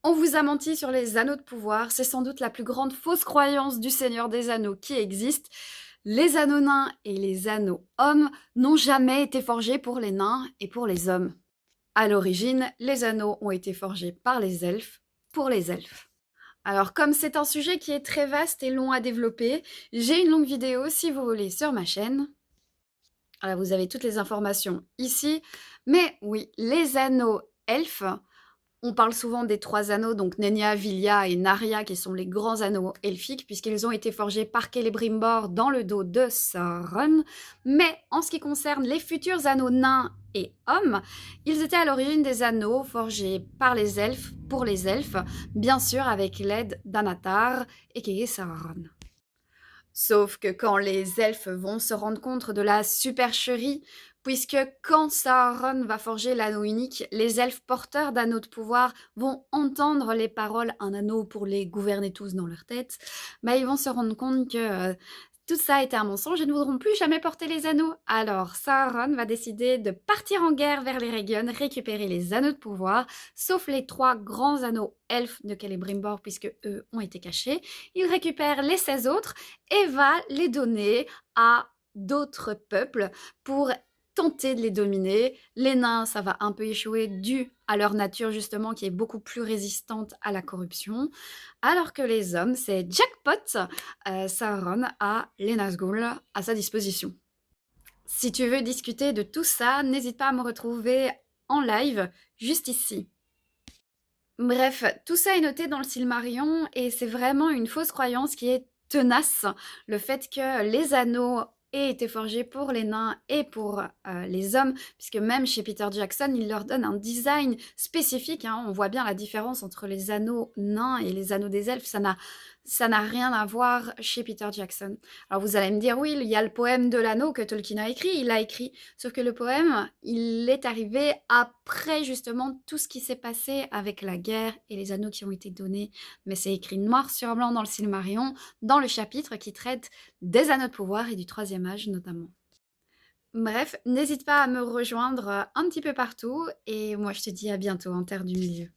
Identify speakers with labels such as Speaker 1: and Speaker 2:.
Speaker 1: On vous a menti sur les anneaux de pouvoir, c'est sans doute la plus grande fausse croyance du Seigneur des Anneaux qui existe. Les anneaux nains et les anneaux hommes n'ont jamais été forgés pour les nains et pour les hommes. À l'origine, les anneaux ont été forgés par les elfes pour les elfes. Alors comme c'est un sujet qui est très vaste et long à développer, j'ai une longue vidéo si vous voulez sur ma chaîne. Alors vous avez toutes les informations ici. Mais oui, les anneaux elfes, on parle souvent des trois anneaux, donc Nenya, Vilya et Narya, qui sont les grands anneaux elfiques, puisqu'ils ont été forgés par Celebrimbor dans le dos de Sauron. Mais en ce qui concerne les futurs anneaux nains et hommes, ils étaient à l'origine des anneaux forgés par les elfes, pour les elfes, bien sûr avec l'aide d'Anatar et qui est Sauron. Sauf que quand les elfes vont se rendre compte de la supercherie, puisque quand Sauron va forger l'anneau unique, les elfes porteurs d'anneaux de pouvoir vont entendre les paroles « un anneau pour les gouverner tous dans leur tête », ils vont se rendre compte que tout ça était un mensonge et ne voudront plus jamais porter les anneaux. Alors Sauron va décider de partir en guerre vers les Régions, récupérer les anneaux de pouvoir, sauf les trois grands anneaux elfes de Celebrimbor, puisque eux ont été cachés. Il récupère les 16 autres et va les donner à d'autres peuples pour tenter de les dominer. Les nains, ça va un peu échouer dû à leur nature justement qui est beaucoup plus résistante à la corruption. Alors que les hommes, c'est jackpot, Sauron a les Nazgûl à sa disposition. Si tu veux discuter de tout ça, n'hésite pas à me retrouver en live juste ici. Bref, tout ça est noté dans le Silmarillion et c'est vraiment une fausse croyance qui est tenace. Le fait que les anneaux aient été forgés pour les nains et pour les hommes, puisque même chez Peter Jackson, il leur donne un design spécifique. On voit bien la différence entre les anneaux nains et les anneaux des elfes. Ça n'a rien à voir chez Peter Jackson. Alors vous allez me dire, oui, il y a le poème de l'anneau que Tolkien a écrit, il l'a écrit. Sauf que le poème, il est arrivé après justement tout ce qui s'est passé avec la guerre et les anneaux qui ont été donnés. Mais c'est écrit noir sur blanc dans le Silmarillion, dans le chapitre qui traite des anneaux de pouvoir et du troisième âge notamment. Bref, n'hésite pas à me rejoindre un petit peu partout et moi je te dis à bientôt en Terre du Milieu.